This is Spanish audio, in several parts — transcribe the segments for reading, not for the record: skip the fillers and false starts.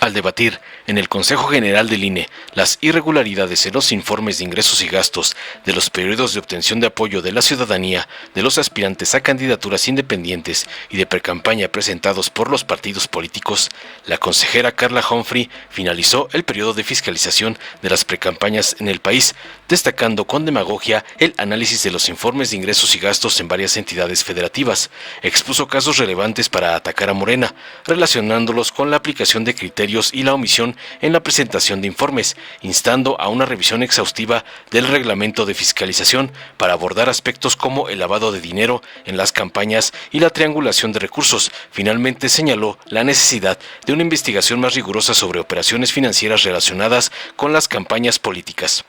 Al debatir en el Consejo General del INE las irregularidades en los informes de ingresos y gastos de los periodos de obtención de apoyo de la ciudadanía de los aspirantes a candidaturas independientes y de precampaña presentados por los partidos políticos, la consejera Carla Humphrey finalizó el periodo de fiscalización de las precampañas en el país, destacando con demagogia el análisis de los informes de ingresos y gastos en varias entidades federativas. Expuso casos relevantes para atacar a Morena, relacionándolos con la aplicación de criterios y la omisión en la presentación de informes, instando a una revisión exhaustiva del reglamento de fiscalización para abordar aspectos como el lavado de dinero en las campañas y la triangulación de recursos. Finalmente señaló la necesidad de una investigación más rigurosa sobre operaciones financieras relacionadas con las campañas políticas.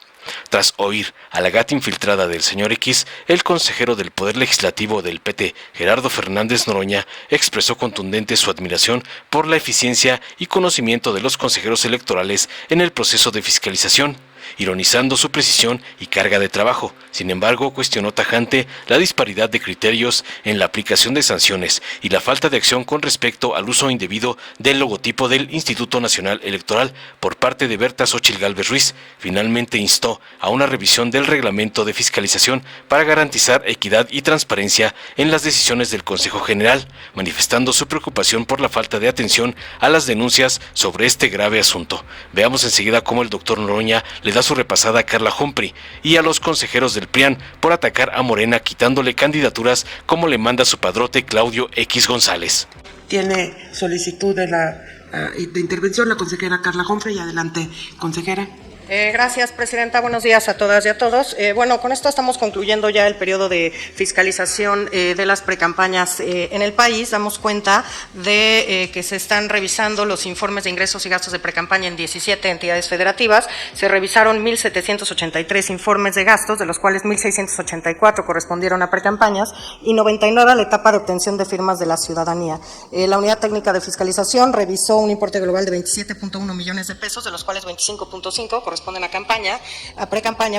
Tras oír a la gata infiltrada del señor X, el consejero del Poder Legislativo del PT, Gerardo Fernández Noroña, expresó contundente su admiración por la eficiencia y conocimiento de los consejeros electorales en el proceso de fiscalización, ironizando su precisión y carga de trabajo. Sin embargo, cuestionó tajante la disparidad de criterios en la aplicación de sanciones y la falta de acción con respecto al uso indebido del logotipo del Instituto Nacional Electoral por parte de Berta Xóchitl Gálvez Ruiz. Finalmente instó a una revisión del reglamento de fiscalización para garantizar equidad y transparencia en las decisiones del Consejo General, manifestando su preocupación por la falta de atención a las denuncias sobre este grave asunto. Veamos enseguida cómo el doctor Noroña le da su repasada a Carla Humphrey y a los consejeros del PRIAN por atacar a Morena quitándole candidaturas como le manda su padrote Claudio X González. Tiene solicitud de intervención la consejera Carla Humphrey. Adelante, consejera. Gracias, presidenta. Buenos días a todas y a todos. Bueno, con esto estamos concluyendo ya el periodo de fiscalización de las precampañas en el país. Damos cuenta de que se están revisando los informes de ingresos y gastos de precampaña en 17 entidades federativas. Se revisaron 1,783 informes de gastos, de los cuales 1,684 correspondieron a precampañas y 99 a la etapa de obtención de firmas de la ciudadanía. La Unidad Técnica de Fiscalización revisó un importe global de 27.1 millones de pesos, de los cuales 25.5 corresponden a precampaña,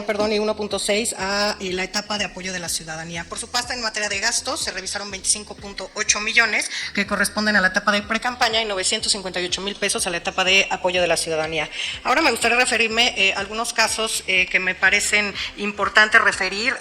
y 1.6 a la etapa de apoyo de la ciudadanía. Por su parte, en materia de gastos, se revisaron 25.8 millones que corresponden a la etapa de precampaña y 958,000 pesos a la etapa de apoyo de la ciudadanía. Ahora me gustaría referirme a algunos casos que me parecen importantes referir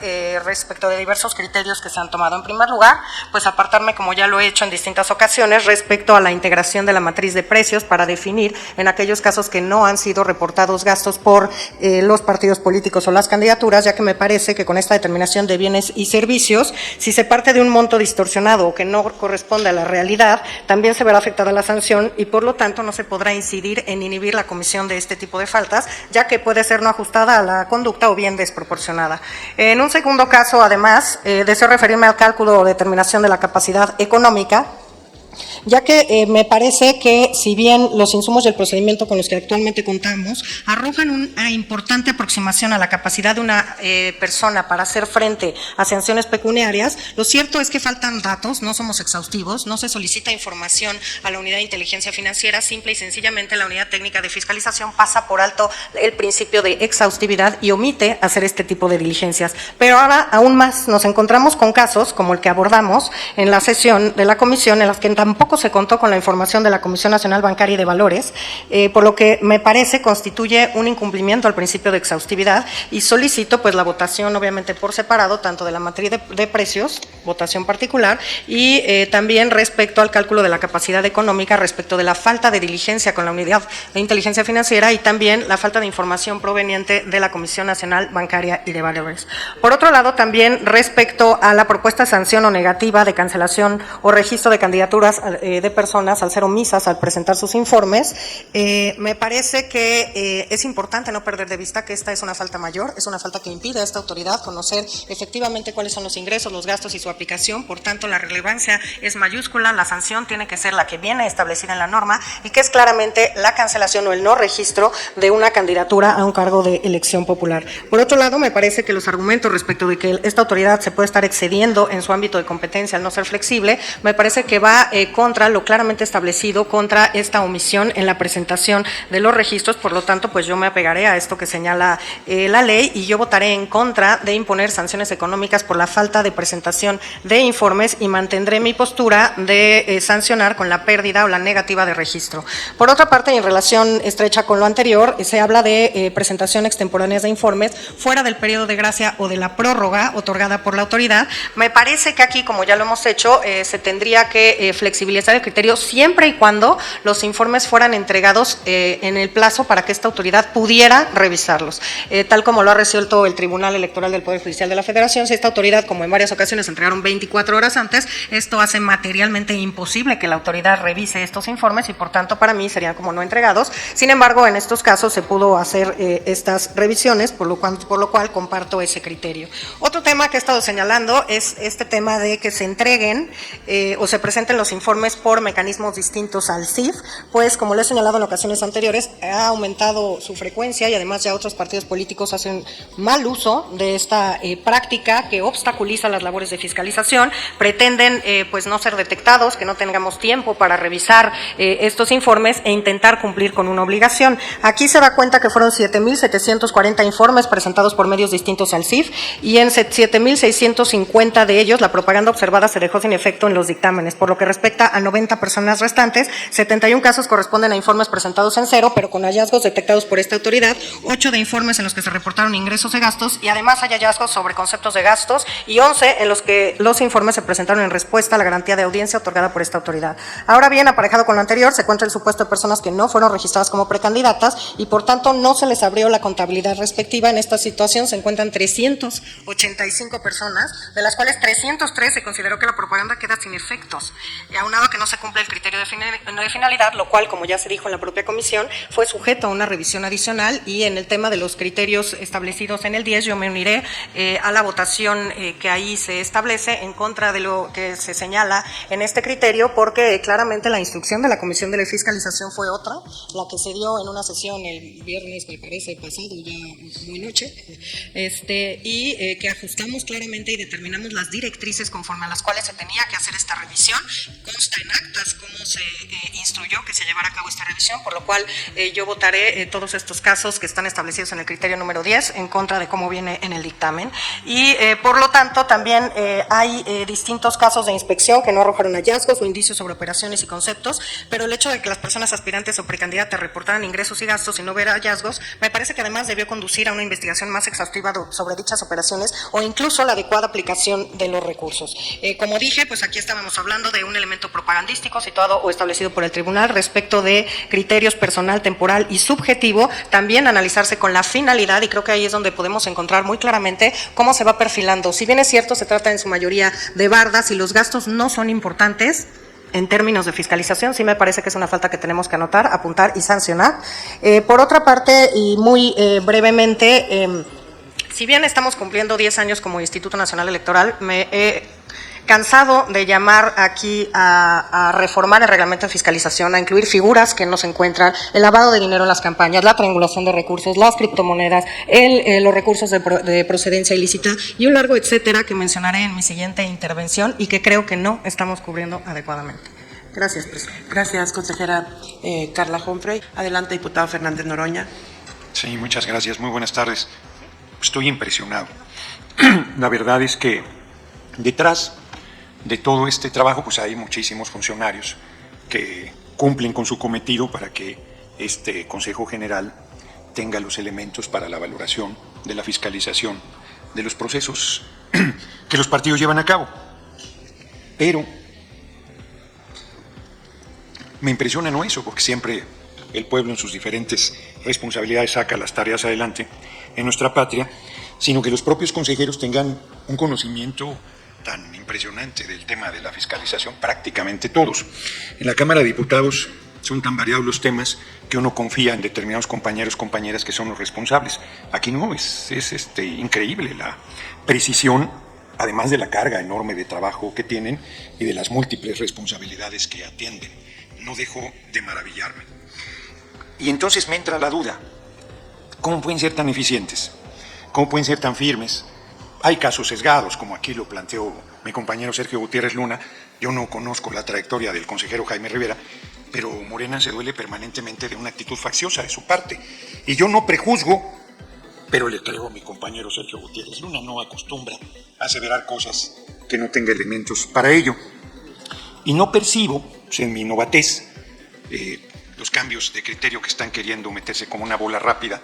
respecto de diversos criterios que se han tomado. En primer lugar, pues apartarme, como ya lo he hecho en distintas ocasiones, respecto a la integración de la matriz de precios para definir en aquellos casos que no han sido reportados gastos por los partidos políticos o las candidaturas, ya que me parece que con esta determinación de bienes y servicios, si se parte de un monto distorsionado o que no corresponde a la realidad, también se verá afectada la sanción y por lo tanto no se podrá incidir en inhibir la comisión de este tipo de faltas, ya que puede ser no ajustada a la conducta o bien desproporcionada. En un segundo caso, además, deseo referirme al cálculo o determinación de la capacidad económica, ya que me parece que si bien los insumos y el procedimiento con los que actualmente contamos arrojan una importante aproximación a la capacidad de una persona para hacer frente a sanciones pecuniarias, lo cierto es que faltan datos, no somos exhaustivos, no se solicita información a la Unidad de Inteligencia Financiera, simple y sencillamente la Unidad Técnica de Fiscalización pasa por alto el principio de exhaustividad y omite hacer este tipo de diligencias. Pero ahora, aún más, nos encontramos con casos como el que abordamos en la sesión de la comisión, en las que tampoco se contó con la información de la Comisión Nacional Bancaria y de Valores, por lo que me parece constituye un incumplimiento al principio de exhaustividad y solicito pues la votación obviamente por separado, tanto de la matriz de precios, votación particular, y también respecto al cálculo de la capacidad económica, respecto de la falta de diligencia con la Unidad de Inteligencia Financiera y también la falta de información proveniente de la Comisión Nacional Bancaria y de Valores. Por otro lado, también respecto a la propuesta de sanción o negativa de cancelación o registro de candidaturas de personas al ser omisas al presentar sus informes, me parece que es importante no perder de vista que esta es una falta mayor, es una falta que impide a esta autoridad conocer efectivamente cuáles son los ingresos, los gastos y su aplicación, por tanto la relevancia es mayúscula, la sanción tiene que ser la que viene establecida en la norma y que es claramente la cancelación o el no registro de una candidatura a un cargo de elección popular. Por otro lado, me parece que los argumentos respecto de que esta autoridad se puede estar excediendo en su ámbito de competencia al no ser flexible, me parece que va contra lo claramente establecido, contra esta omisión en la presentación de los registros. Por lo tanto, pues yo me apegaré a esto que señala la ley y yo votaré en contra de imponer sanciones económicas por la falta de presentación de informes y mantendré mi postura de sancionar con la pérdida o la negativa de registro. Por otra parte, y en relación estrecha con lo anterior, se habla de presentación extemporáneas de informes fuera del periodo de gracia o de la prórroga otorgada por la autoridad. Me parece que aquí, como ya lo hemos hecho, se tendría que flexibilizar el criterio siempre y cuando los informes fueran entregados en el plazo para que esta autoridad pudiera revisarlos. Tal como lo ha resuelto el Tribunal Electoral del Poder Judicial de la Federación, si esta autoridad, como en varias ocasiones se entregaron 24 horas antes, esto hace materialmente imposible que la autoridad revise estos informes y por tanto para mí serían como no entregados. Sin embargo, en estos casos se pudo hacer estas revisiones, por lo cual comparto ese criterio. Otro tema que he estado señalando es este tema de que se entreguen o se presenten los informes por mecanismos distintos al CIF, pues como lo he señalado en ocasiones anteriores, ha aumentado su frecuencia y además ya otros partidos políticos hacen mal uso de esta práctica que obstaculiza las labores de fiscalización, pretenden pues no ser detectados, que no tengamos tiempo para revisar estos informes e intentar cumplir con una obligación. Aquí se da cuenta que fueron 7,740 informes presentados por medios distintos al CIF y en 7,650 de ellos la propaganda observada se dejó sin efecto en los dictámenes. Por lo que respecta a 90 personas restantes, 71 casos corresponden a informes presentados en cero, pero con hallazgos detectados por esta autoridad, 8 de informes en los que se reportaron ingresos y gastos y además hay hallazgos sobre conceptos de gastos y 11 en los que los informes se presentaron en respuesta a la garantía de audiencia otorgada por esta autoridad. Ahora bien, aparejado con lo anterior, se encuentra el supuesto de personas que no fueron registradas como precandidatas y por tanto no se les abrió la contabilidad respectiva. En esta situación se encuentran 385 personas, de las cuales 303 se consideró que la propaganda queda sin efectos, y aunado a que no se cumple el criterio de finalidad, lo cual, como ya se dijo en la propia comisión, fue sujeto a una revisión adicional y en el tema de los criterios establecidos en el 10, yo me uniré a la votación que ahí se establece en contra de lo que se señala en este criterio, porque claramente la instrucción de la Comisión de Fiscalización fue otra, la que se dio en una sesión el viernes, me parece, pasado, ya muy noche, y que ajustamos claramente y determinamos las directrices conforme a las cuales se tenía que hacer esta revisión. Consta en actas cómo se instruyó que se llevara a cabo esta revisión, por lo cual yo votaré todos estos casos que están establecidos en el criterio número 10 en contra de cómo viene en el dictamen. Y por lo tanto también hay distintos casos de inspección que no arrojaron hallazgos o indicios sobre operaciones y conceptos, pero el hecho de que las personas aspirantes o precandidatas reportaran ingresos y gastos y no ver hallazgos, me parece que además debió conducir a una investigación más exhaustiva sobre dichas operaciones o incluso la adecuada aplicación de los recursos. Como dije, pues aquí estábamos hablando de un elemento propagandístico situado o establecido por el tribunal respecto de criterios personal, temporal y subjetivo, también analizarse con la finalidad, y creo que ahí es donde podemos encontrar muy claramente cómo se va perfilando. Si bien es cierto, se trata en su mayoría de bardas y los gastos no son importantes en términos de fiscalización, sí me parece que es una falta que tenemos que anotar, apuntar y sancionar. Por otra parte, y muy brevemente, si bien estamos cumpliendo 10 años como Instituto Nacional Electoral, me he cansado de llamar aquí a reformar el reglamento de fiscalización, a incluir figuras que no se encuentran, el lavado de dinero en las campañas, la triangulación de recursos, las criptomonedas, los recursos de procedencia ilícita y un largo etcétera que mencionaré en mi siguiente intervención y que creo que no estamos cubriendo adecuadamente. Gracias, presidente. Gracias, consejera Carla Humphrey. Adelante, diputado Fernández Noroña. Sí, muchas gracias. Muy buenas tardes. Estoy impresionado. La verdad es que detrás de todo este trabajo, pues hay muchísimos funcionarios que cumplen con su cometido para que este Consejo General tenga los elementos para la valoración de la fiscalización de los procesos que los partidos llevan a cabo. Pero me impresiona no eso, porque siempre el pueblo en sus diferentes responsabilidades saca las tareas adelante en nuestra patria, sino que los propios consejeros tengan un conocimiento tan impresionante del tema de la fiscalización, prácticamente todos. En la Cámara de Diputados son tan variados los temas que uno confía en determinados compañeros, compañeras que son los responsables. Aquí no, es increíble la precisión, además de la carga enorme de trabajo que tienen y de las múltiples responsabilidades que atienden. No dejo de maravillarme. Y entonces me entra la duda, ¿cómo pueden ser tan eficientes? ¿Cómo pueden ser tan firmes? Hay casos sesgados, como aquí lo planteó mi compañero Sergio Gutiérrez Luna, Yo no conozco la trayectoria del consejero Jaime Rivera, pero Morena se duele permanentemente de una actitud facciosa de su parte. Y yo no prejuzgo, pero le creo a mi compañero Sergio Gutiérrez Luna, no acostumbra a aseverar cosas que no tenga elementos para ello. Y no percibo, en mi novatez, los cambios de criterio que están queriendo meterse como una bola rápida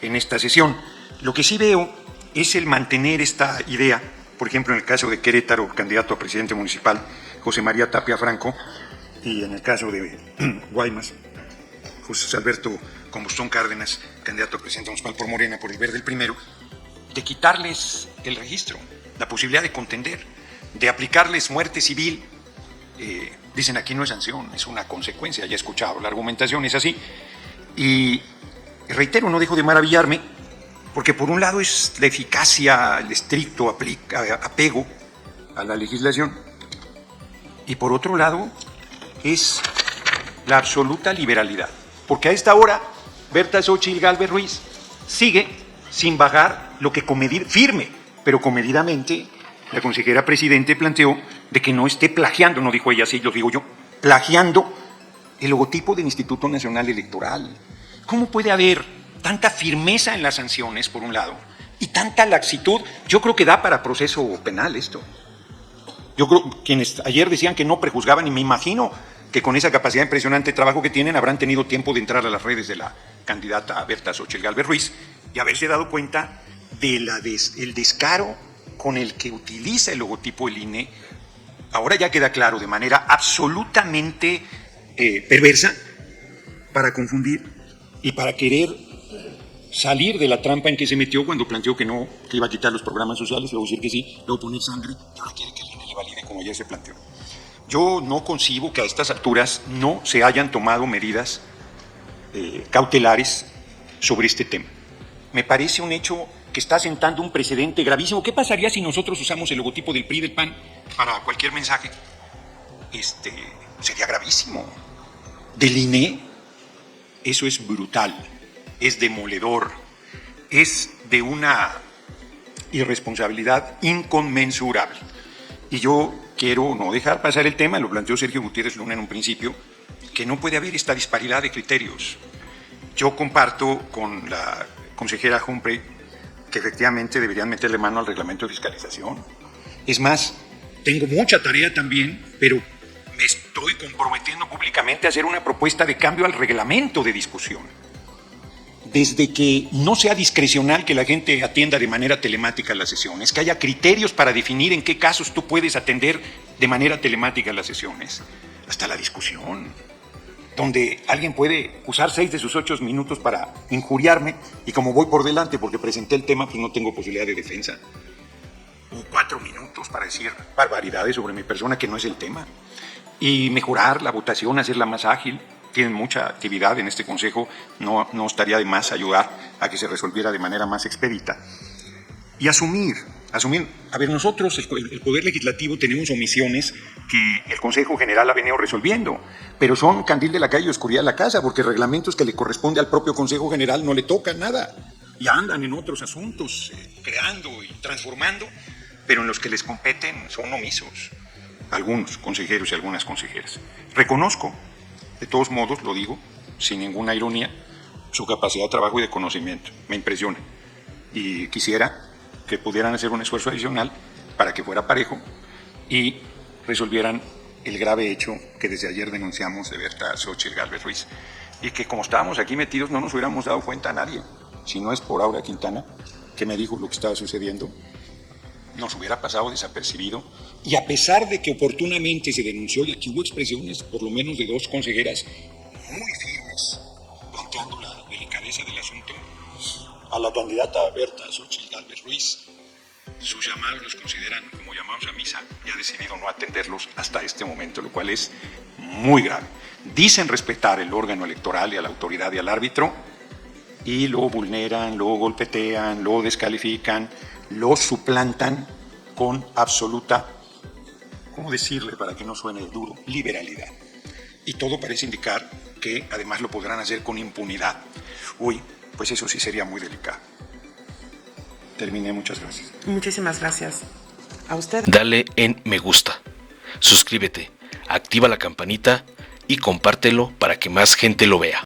en esta sesión. Lo que sí veo es el mantener esta idea, por ejemplo, en el caso de Querétaro, candidato a presidente municipal, José María Tapia Franco, y en el caso de Guaymas, José Alberto Combustón Cárdenas, candidato a presidente municipal por Morena, por el Verde el Primero, de quitarles el registro, la posibilidad de contender, de aplicarles muerte civil. Dicen aquí no es sanción, es una consecuencia, ya he escuchado, la argumentación es así. Y reitero, no dejo de maravillarme, porque por un lado es la eficacia, el estricto apego a la legislación, y por otro lado es la absoluta liberalidad. Porque a esta hora, Berta Xóchitl Gálvez Ruiz sigue sin bajar lo que firme, pero comedidamente, la consejera presidente planteó de que no esté plagiando, no dijo ella así, lo digo yo, plagiando el logotipo del Instituto Nacional Electoral. ¿Cómo puede haber tanta firmeza en las sanciones, por un lado, y tanta laxitud? Yo creo que da para proceso penal esto. Yo creo, quienes ayer decían que no prejuzgaban, y me imagino que con esa capacidad impresionante de trabajo que tienen, habrán tenido tiempo de entrar a las redes de la candidata Berta Xóchitl Gálvez Ruiz y haberse dado cuenta del descaro con el que utiliza el logotipo del INE. Ahora ya queda claro, de manera absolutamente perversa, para confundir y para querer salir de la trampa en que se metió cuando planteó que iba a quitar los programas sociales, luego decir que sí, luego poner sangre, y ahora quiere que el INE le valide como ayer se planteó. Yo no concibo que a estas alturas no se hayan tomado medidas cautelares sobre este tema. Me parece un hecho que está sentando un precedente gravísimo. ¿Qué pasaría si nosotros usamos el logotipo del PRI y del PAN para cualquier mensaje? Sería gravísimo. Del INE, eso es brutal, es demoledor, es de una irresponsabilidad inconmensurable. Y yo quiero no dejar pasar el tema, lo planteó Sergio Gutiérrez Luna en un principio, que no puede haber esta disparidad de criterios. Yo comparto con la consejera Humphrey que efectivamente deberían meterle mano al reglamento de fiscalización. Es más, tengo mucha tarea también, pero me estoy comprometiendo públicamente a hacer una propuesta de cambio al reglamento de discusión. Desde que no sea discrecional que la gente atienda de manera telemática las sesiones, que haya criterios para definir en qué casos tú puedes atender de manera telemática las sesiones, hasta la discusión, donde alguien puede usar 6 de sus 8 minutos para injuriarme, y como voy por delante porque presenté el tema, pues no tengo posibilidad de defensa, o 4 minutos para decir barbaridades sobre mi persona que no es el tema, y mejorar la votación, hacerla más ágil. Tienen mucha actividad en este consejo, no estaría de más ayudar a que se resolviera de manera más expedita. Y asumir, a ver, nosotros, el Poder Legislativo, tenemos omisiones que el Consejo General ha venido resolviendo, pero son candil de la calle y oscuridad de la casa, porque reglamentos que le corresponde al propio Consejo General no le tocan nada, y andan en otros asuntos, creando y transformando, pero en los que les competen son omisos, algunos consejeros y algunas consejeras. Reconozco, de todos modos, lo digo, sin ninguna ironía, su capacidad de trabajo y de conocimiento. Me impresiona. Y quisiera que pudieran hacer un esfuerzo adicional para que fuera parejo y resolvieran el grave hecho que desde ayer denunciamos de Berta Xóchitl Gálvez Ruiz. Y que como estábamos aquí metidos no nos hubiéramos dado cuenta a nadie. Si no es por Aura Quintana, que me dijo lo que estaba sucediendo, nos hubiera pasado desapercibido. Y a pesar de que oportunamente se denunció, y aquí hubo expresiones por lo menos de 2 consejeras muy firmes, planteando la delicadeza del asunto, a la candidata Berta Xóchitl Gálvez Ruiz, sus llamados los consideran como llamados a misa y ha decidido no atenderlos hasta este momento, lo cual es muy grave. Dicen respetar el órgano electoral y a la autoridad y al árbitro, y lo vulneran, lo golpetean, lo descalifican, lo suplantan con absoluta, ¿cómo decirle para que no suene duro?, liberalidad. Y todo parece indicar que además lo podrán hacer con impunidad. Uy, pues eso sí sería muy delicado. Terminé, muchas gracias. Muchísimas gracias. A usted. Dale en me gusta. suscríbete, activa la campanita y compártelo para que más gente lo vea.